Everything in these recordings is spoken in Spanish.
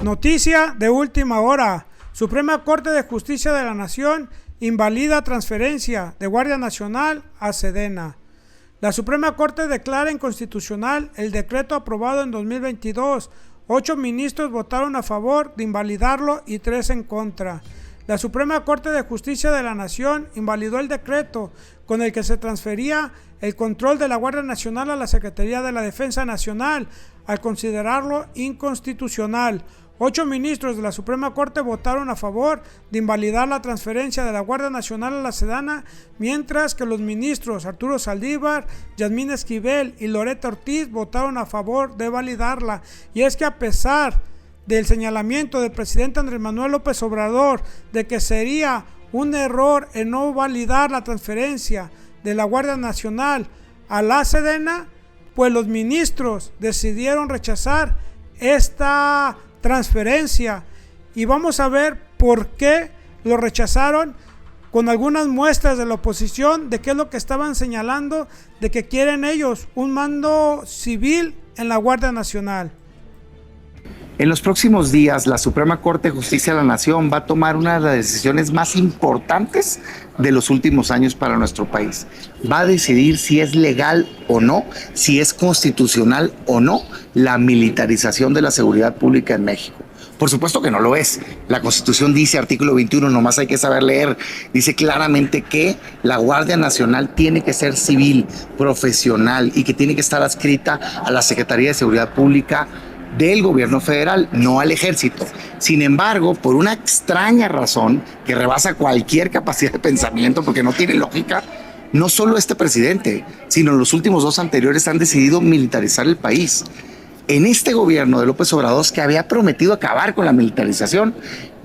Noticia de última hora. Suprema Corte de Justicia de la Nación invalida transferencia de Guardia Nacional a Sedena. La Suprema Corte declara inconstitucional el decreto aprobado en 2022. 8 ministros votaron a favor de invalidarlo y 3 en contra. La Suprema Corte de Justicia de la Nación invalidó el decreto con el que se transfería el control de la Guardia Nacional a la Secretaría de la Defensa Nacional, al considerarlo inconstitucional. 8 ministros de la Suprema Corte votaron a favor de invalidar la transferencia de la Guardia Nacional a la Sedena, mientras que los ministros Arturo Saldívar, Yasmín Esquivel y Loretta Ortiz votaron a favor de validarla. Y es que a pesar del señalamiento del presidente Andrés Manuel López Obrador de que sería un error en no validar la transferencia de la Guardia Nacional a la Sedena, pues los ministros decidieron rechazar esta transferencia, y vamos a ver por qué lo rechazaron con algunas muestras de la oposición de qué es lo que estaban señalando, de que quieren ellos un mando civil en la Guardia Nacional. En los próximos días, la Suprema Corte de Justicia de la Nación va a tomar una de las decisiones más importantes de los últimos años para nuestro país. Va a decidir si es legal o no, si es constitucional o no la militarización de la seguridad pública en México. Por supuesto que no lo es. La Constitución dice, artículo 21, nomás hay que saber leer, dice claramente que la Guardia Nacional tiene que ser civil, profesional y que tiene que estar adscrita a la Secretaría de Seguridad Pública del gobierno federal, no al ejército. Sin embargo, por una extraña razón que rebasa cualquier capacidad de pensamiento, porque no tiene lógica, no solo este presidente, sino los últimos 2 anteriores han decidido militarizar el país. En este gobierno de López Obrador, que había prometido acabar con la militarización,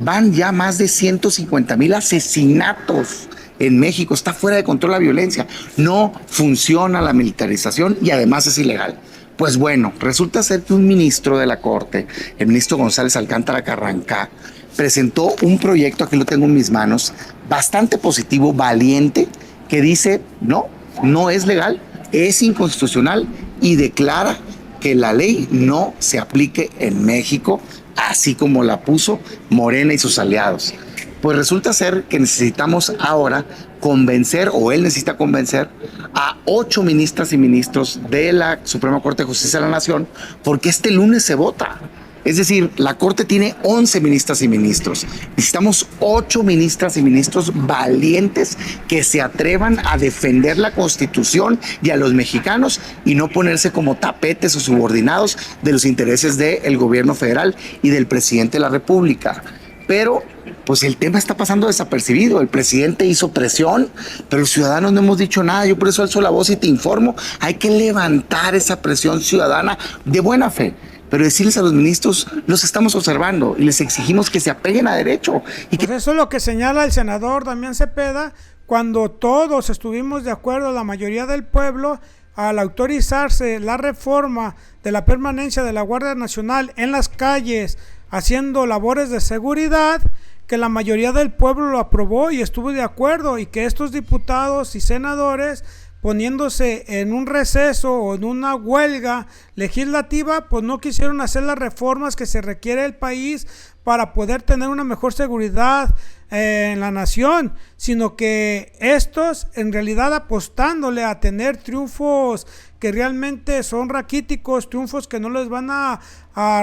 van ya más de 150,000 asesinatos en México. Está fuera de control la violencia. No funciona la militarización y además es ilegal. Pues bueno, resulta ser que un ministro de la Corte, el ministro González Alcántara Carrancá, presentó un proyecto, aquí lo tengo en mis manos, bastante positivo, valiente, que dice, no es legal, es inconstitucional y declara que la ley no se aplique en México, así como la puso Morena y sus aliados. Pues resulta ser que necesitamos ahora convencer, o él necesita convencer, a 8 ministras y ministros de la Suprema Corte de Justicia de la Nación, porque este lunes se vota. Es decir, la Corte tiene 11 ministras y ministros. Necesitamos 8 ministras y ministros valientes que se atrevan a defender la Constitución y a los mexicanos y no ponerse como tapetes o subordinados de los intereses del gobierno federal y del presidente de la República. Pero pues el tema está pasando desapercibido. El presidente hizo presión, pero los ciudadanos no hemos dicho nada. Yo por eso alzo la voz y te informo. Hay que levantar esa presión ciudadana de buena fe, pero decirles a los ministros, los estamos observando y les exigimos que se apeguen a derecho. Y pues eso es lo que señala el senador Damián Cepeda, cuando todos estuvimos de acuerdo, la mayoría del pueblo, al autorizarse la reforma de la permanencia de la Guardia Nacional en las calles, haciendo labores de seguridad, que la mayoría del pueblo lo aprobó y estuvo de acuerdo, y que estos diputados y senadores, poniéndose en un receso o en una huelga legislativa, pues no quisieron hacer las reformas que se requiere el país para poder tener una mejor seguridad en la nación, sino que estos en realidad apostándole a tener triunfos que realmente son raquíticos, triunfos que no les van a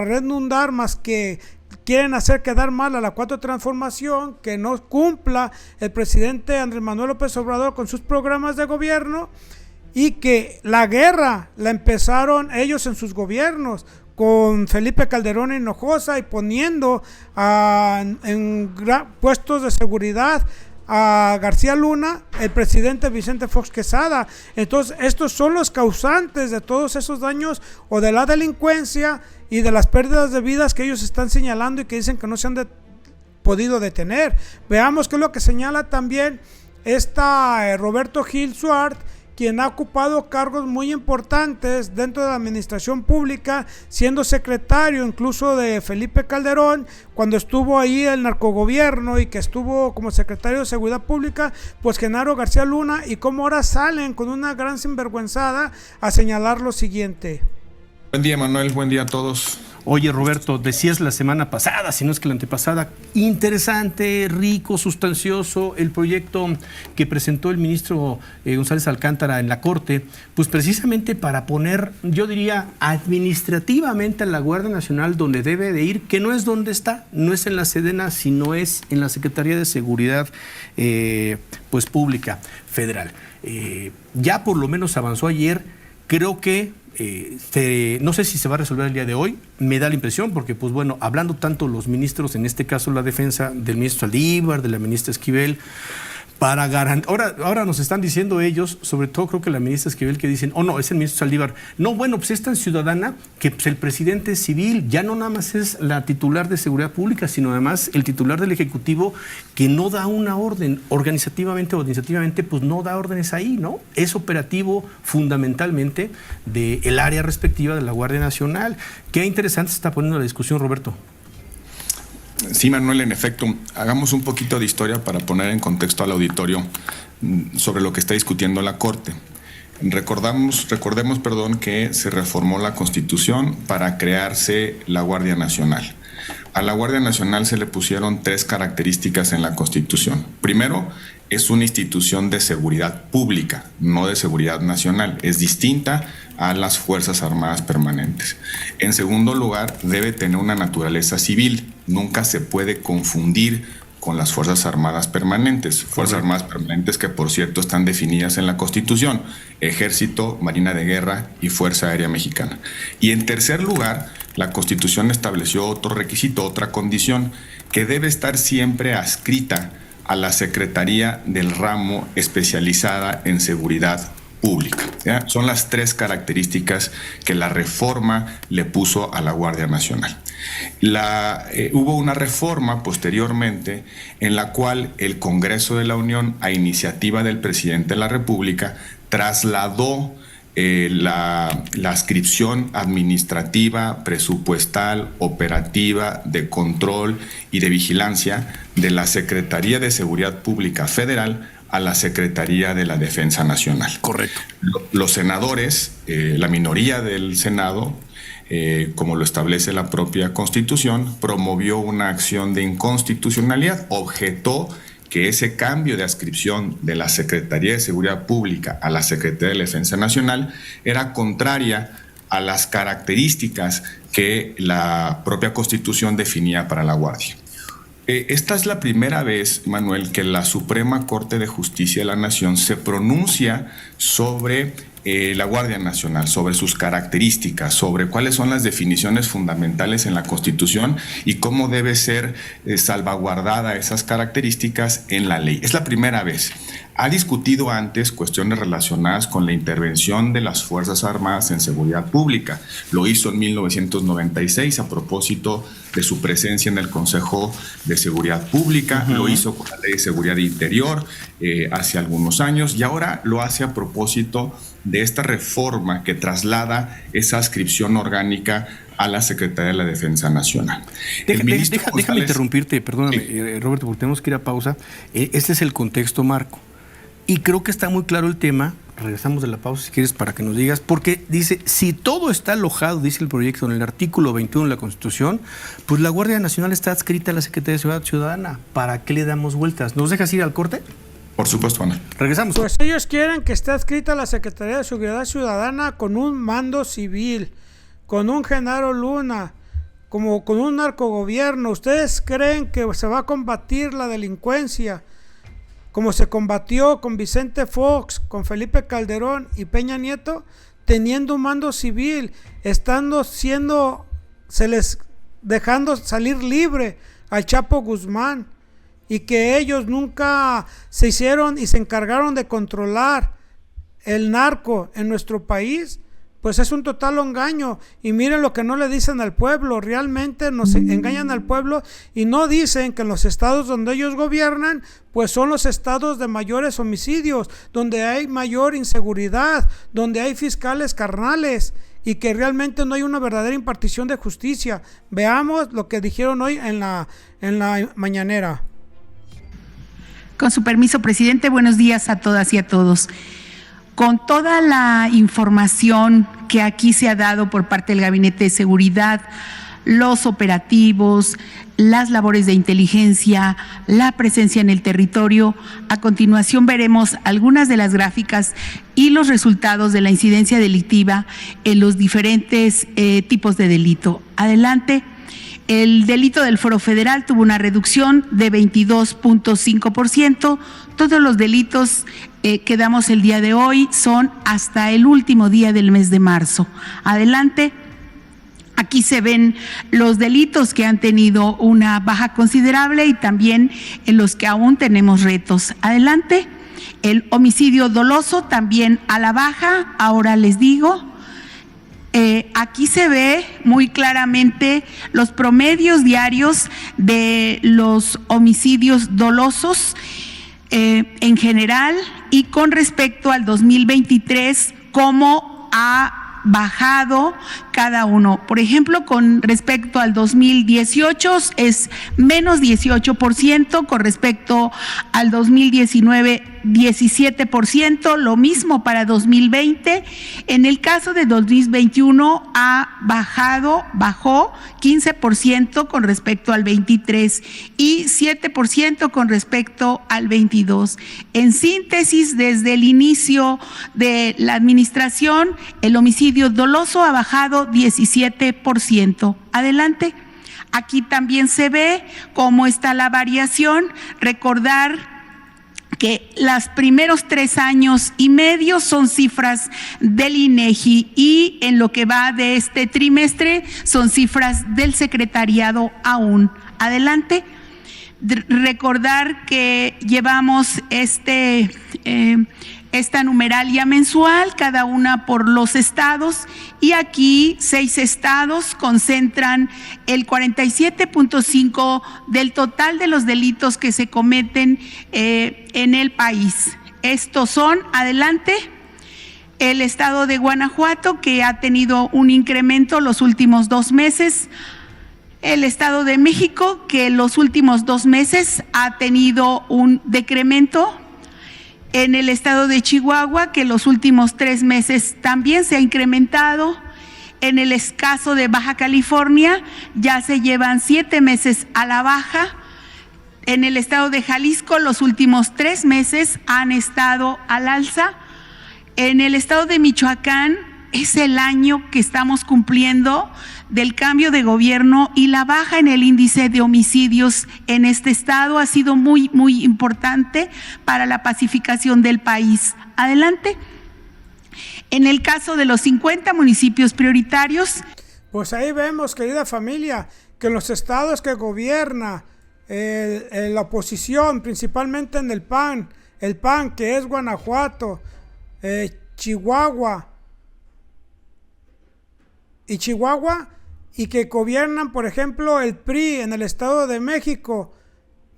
redundar más que quieren hacer quedar mal a la Cuarta Transformación, que no cumpla el presidente Andrés Manuel López Obrador con sus programas de gobierno, y que la guerra la empezaron ellos en sus gobiernos con Felipe Calderón Hinojosa, y poniendo en puestos de seguridad a García Luna, el presidente Vicente Fox Quesada. Entonces estos son los causantes de todos esos daños o de la delincuencia y de las pérdidas de vidas que ellos están señalando y que dicen que no se han podido detener. Veamos qué es lo que señala también Roberto Gil Suart, quien ha ocupado cargos muy importantes dentro de la administración pública, siendo secretario incluso de Felipe Calderón, cuando estuvo ahí el narcogobierno, y que estuvo como secretario de Seguridad Pública, pues Genaro García Luna, y cómo ahora salen con una gran sinvergüenzada a señalar lo siguiente. Buen día, Manuel, buen día a todos. Oye, Roberto, decías la semana pasada, si no es que la antepasada, interesante, rico, sustancioso, el proyecto que presentó el ministro González Alcántara en la Corte, pues precisamente para poner, yo diría, administrativamente a la Guardia Nacional donde debe de ir, que no es donde está, no es en la Sedena, sino es en la Secretaría de Seguridad pues Pública Federal. Ya por lo menos avanzó ayer, creo que no sé si se va a resolver el día de hoy, me da la impresión, porque pues bueno, hablando tanto los ministros, en este caso la defensa del ministro Saldívar, de la ministra Esquivel, para garantizar, ahora nos están diciendo ellos, sobre todo creo que la ministra Esquivel, que dicen, no, es el ministro Saldívar, no, bueno, pues es tan ciudadana que pues, el presidente es civil, ya no nada más es la titular de Seguridad Pública, sino además el titular del Ejecutivo, que no da una orden, organizativamente o administrativamente, pues no da órdenes ahí, ¿no? Es operativo fundamentalmente del área respectiva de la Guardia Nacional. Qué interesante se está poniendo la discusión, Roberto. Sí, Manuel, en efecto, hagamos un poquito de historia para poner en contexto al auditorio sobre lo que está discutiendo la Corte. Recordemos, que se reformó la Constitución para crearse la Guardia Nacional. A la Guardia Nacional se le pusieron 3 características en la Constitución. Primero, es una institución de seguridad pública, no de seguridad nacional. Es distinta a las Fuerzas Armadas permanentes. En segundo lugar, debe tener una naturaleza civil. Nunca se puede confundir con las Fuerzas Armadas permanentes. Fuerzas Armadas permanentes que, por cierto, están definidas en la Constitución: Ejército, Marina de Guerra y Fuerza Aérea Mexicana. Y en tercer lugar, la Constitución estableció otro requisito, otra condición, que debe estar siempre adscrita a la Secretaría del Ramo especializada en seguridad pública. ¿Ya? Son las 3 que la reforma le puso a la Guardia Nacional. Hubo una reforma posteriormente en la cual el Congreso de la Unión, a iniciativa del presidente de la República, trasladó la adscripción administrativa, presupuestal, operativa, de control y de vigilancia de la Secretaría de Seguridad Pública Federal a la Secretaría de la Defensa Nacional. Correcto. Los senadores, la minoría del Senado, como lo establece la propia Constitución, promovió una acción de inconstitucionalidad, objetó que ese cambio de adscripción de la Secretaría de Seguridad Pública a la Secretaría de la Defensa Nacional era contraria a las características que la propia Constitución definía para la Guardia. Esta es la primera vez, Manuel, que la Suprema Corte de Justicia de la Nación se pronuncia sobre la Guardia Nacional, sobre sus características, sobre cuáles son las definiciones fundamentales en la Constitución y cómo debe ser salvaguardada esas características en la ley. Es la primera vez. Ha discutido antes cuestiones relacionadas con la intervención de las Fuerzas Armadas en seguridad pública. Lo hizo en 1996 a propósito de su presencia en el Consejo de Seguridad Pública. Lo hizo con la Ley de Seguridad Interior hace algunos años, y ahora lo hace a propósito de esta reforma que traslada esa adscripción orgánica a la Secretaría de la Defensa Nacional. Déjame interrumpirte, perdóname, Roberto, porque tenemos que ir a pausa. Este es el contexto, Marco. Y creo que está muy claro el tema. Regresamos de la pausa, si quieres, para que nos digas, porque dice, si todo está alojado, dice el proyecto, en el artículo 21 de la Constitución, pues la Guardia Nacional está adscrita a la Secretaría de Seguridad Ciudadana. ¿Para qué le damos vueltas? ¿Nos dejas ir al corte? Por supuesto, Ana. Regresamos. Pues ellos quieren que esté adscrita a la Secretaría de Seguridad Ciudadana con un mando civil, con un Genaro Luna, como con un narcogobierno. ¿Ustedes creen que se va a combatir la delincuencia como se combatió con Vicente Fox, con Felipe Calderón y Peña Nieto, teniendo un mando civil, dejando salir libre al Chapo Guzmán, y que ellos nunca se hicieron y se encargaron de controlar el narco en nuestro país? Pues es un total engaño. Y miren lo que no le dicen al pueblo. Realmente nos engañan al pueblo y no dicen que en los estados donde ellos gobiernan, pues son los estados de mayores homicidios, donde hay mayor inseguridad, donde hay fiscales carnales y que realmente no hay una verdadera impartición de justicia. Veamos lo que dijeron hoy en la mañanera. Con su permiso, presidente, buenos días a todas y a todos. Con toda la información que aquí se ha dado por parte del Gabinete de Seguridad, los operativos, las labores de inteligencia, la presencia en el territorio. A continuación veremos algunas de las gráficas y los resultados de la incidencia delictiva en los diferentes tipos de delito. Adelante. El delito del Foro Federal tuvo una reducción de 22.5%. Todos los delitos que damos el día de hoy son hasta el último día del mes de marzo. Adelante. Aquí se ven los delitos que han tenido una baja considerable y también en los que aún tenemos retos. Adelante. El homicidio doloso también a la baja, ahora les digo. Aquí se ve muy claramente los promedios diarios de los homicidios dolosos en general y con respecto al 2023, cómo ha bajado cada uno. Por ejemplo, con respecto al 2018 es menos 18%, con respecto al 2019 17%, lo mismo para 2020. En el caso de 2021 bajó 15% con respecto al 23 y 7% con respecto al 22. En síntesis, desde el inicio de la administración, el homicidio doloso ha bajado 17%. Adelante. Aquí también se ve cómo está la variación. Recordar que los primeros 3 años y medio son cifras del INEGI y en lo que va de este trimestre son cifras del secretariado aún. Adelante. Recordar que llevamos esta numeralia mensual, cada una por los estados, y aquí 6 estados concentran el 47.5% del total de los delitos que se cometen en el país. Estos son, adelante, el estado de Guanajuato, que ha tenido un incremento los últimos 2 meses, el Estado de México, que en los últimos 2 meses ha tenido un decremento, en el estado de Chihuahua, que en los últimos 3 meses también se ha incrementado. En el caso de Baja California ya se llevan 7 meses a la baja. En el estado de Jalisco los últimos 3 meses han estado al alza. En el estado de Michoacán es el año que estamos cumpliendo del cambio de gobierno y la baja en el índice de homicidios en este estado ha sido muy, muy importante para la pacificación del país. Adelante. En el caso de los 50 municipios prioritarios. Pues ahí vemos, querida familia, que los estados que gobierna la oposición, principalmente en el PAN que es Guanajuato, Chihuahua, y que gobiernan, por ejemplo, el PRI en el Estado de México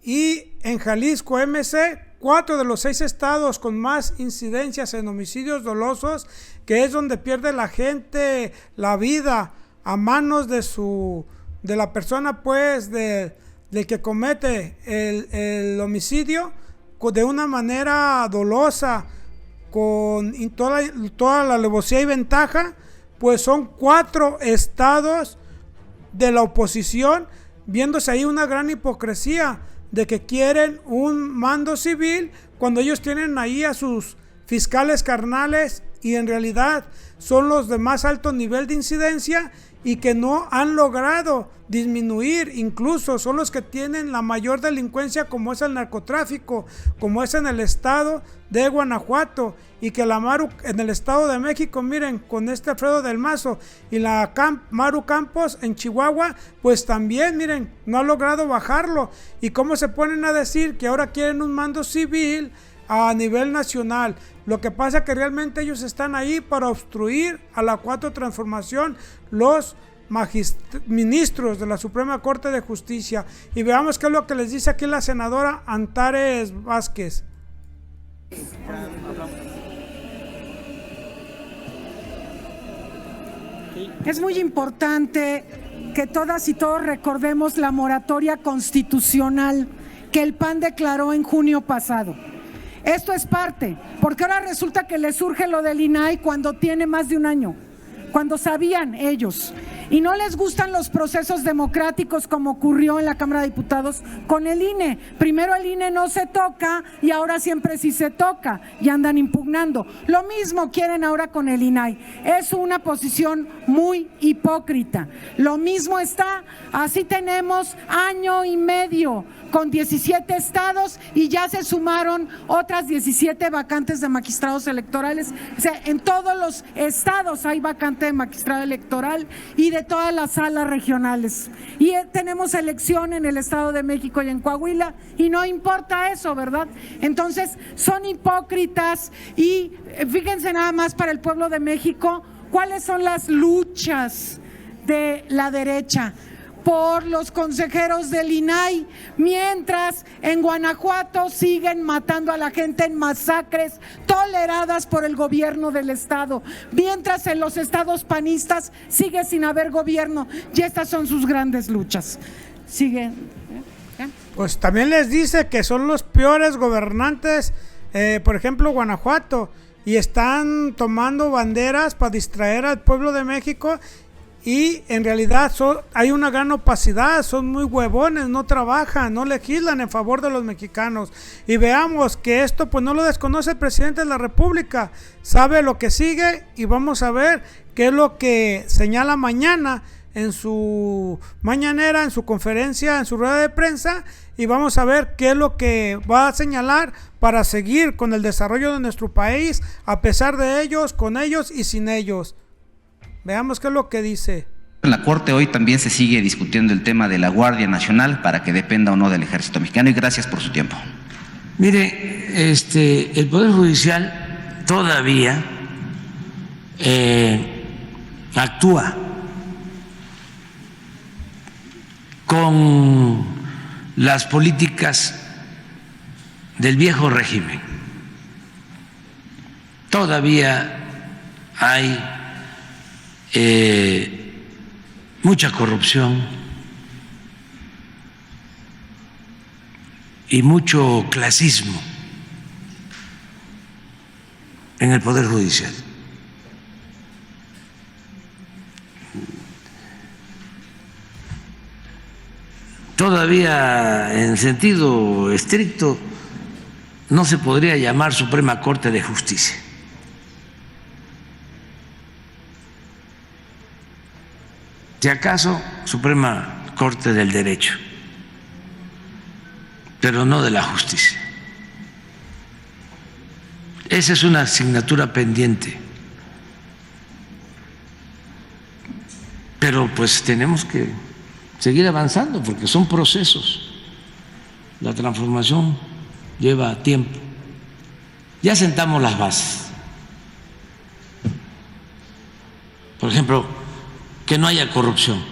y en Jalisco MC, 4 de los 6 estados con más incidencias en homicidios dolosos, que es donde pierde la gente la vida a manos de la persona, pues, del que comete el homicidio de una manera dolosa, con toda la alevosía y ventaja. Pues son 4 estados de la oposición, viéndose ahí una gran hipocresía de que quieren un mando civil cuando ellos tienen ahí a sus fiscales carnales y en realidad son los de más alto nivel de incidencia y que no han logrado disminuir, incluso son los que tienen la mayor delincuencia, como es el narcotráfico, como es en el estado de Guanajuato, y que la Maru en el Estado de México, miren, con Alfredo del Mazo y la Maru Campos en Chihuahua, pues también, miren, no ha logrado bajarlo. Y cómo se ponen a decir que ahora quieren un mando civil a nivel nacional. Lo que pasa es que realmente ellos están ahí para obstruir a la 4 transformación, los ministros de la Suprema Corte de Justicia. Y veamos qué es lo que les dice aquí la senadora Antares Vázquez. Es muy importante que todas y todos recordemos la moratoria constitucional que el PAN declaró en junio pasado. Esto es parte, porque ahora resulta que le surge lo del INAI cuando tiene más de un año, cuando sabían ellos. y no les gustan los procesos democráticos como ocurrió en la Cámara de Diputados con el INE. Primero el INE no se toca y ahora siempre sí se toca y andan impugnando. Lo mismo quieren ahora con el INAI. Es una posición muy hipócrita. Lo mismo está, así tenemos año y medio con 17 estados y ya se sumaron otras 17 vacantes de magistrados electorales. O sea, en todos los estados hay vacante de magistrado electoral y de todas las salas regionales. Y tenemos elección en el Estado de México y en Coahuila y no importa eso, ¿verdad? Entonces, son hipócritas y fíjense nada más para el pueblo de México, ¿cuáles son las luchas de la derecha? Por los consejeros del INAI, mientras en Guanajuato siguen matando a la gente en masacres toleradas por el gobierno del estado, mientras en los estados panistas sigue sin haber gobierno, y estas son sus grandes luchas. Sigue. Pues también les dice que son los peores gobernantes, por ejemplo Guanajuato, y están tomando banderas para distraer al pueblo de México. Y en realidad hay una gran opacidad, son muy huevones, no trabajan, no legislan en favor de los mexicanos. Y veamos que esto pues no lo desconoce el presidente de la República, sabe lo que sigue y vamos a ver qué es lo que señala mañana en su mañanera, en su conferencia, en su rueda de prensa, y vamos a ver qué es lo que va a señalar para seguir con el desarrollo de nuestro país, a pesar de ellos, con ellos y sin ellos. Veamos qué es lo que dice. En la Corte hoy también se sigue discutiendo el tema de la Guardia Nacional para que dependa o no del Ejército Mexicano, y gracias por su tiempo. Mire, el Poder Judicial todavía actúa con las políticas del viejo régimen. Todavía hay mucha corrupción y mucho clasismo en el Poder Judicial. Todavía en sentido estricto no se podría llamar Suprema Corte de Justicia. Si acaso, Suprema Corte del Derecho, pero no de la justicia. Esa es una asignatura pendiente. Pero pues tenemos que seguir avanzando porque son procesos. La transformación lleva tiempo. Ya sentamos las bases. Por ejemplo, que no haya corrupción.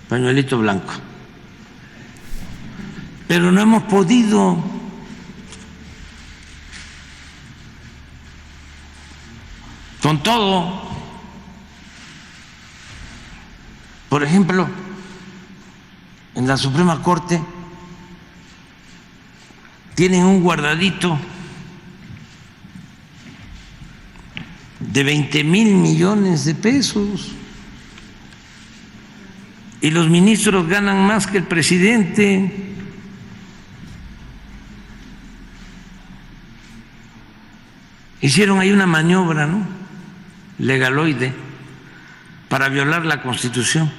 Pañuelito blanco. Pero no hemos podido. Con todo. Por ejemplo, en la Suprema Corte tienen un guardadito de 20,000 millones de pesos y los ministros ganan más que el presidente. Hicieron ahí una maniobra, ¿no?, legaloide para violar la Constitución.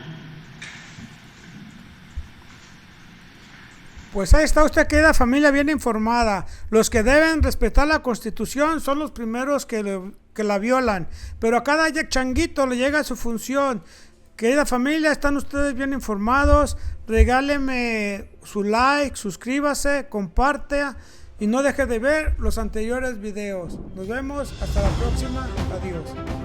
Pues ahí está, usted queda familia bien informada. Los que deben respetar la Constitución son los primeros que la violan, pero a cada changuito le llega su función. Querida familia, están ustedes bien informados. Regáleme su like, suscríbase, comparte y no deje de ver los anteriores videos. Nos vemos, hasta la próxima, adiós.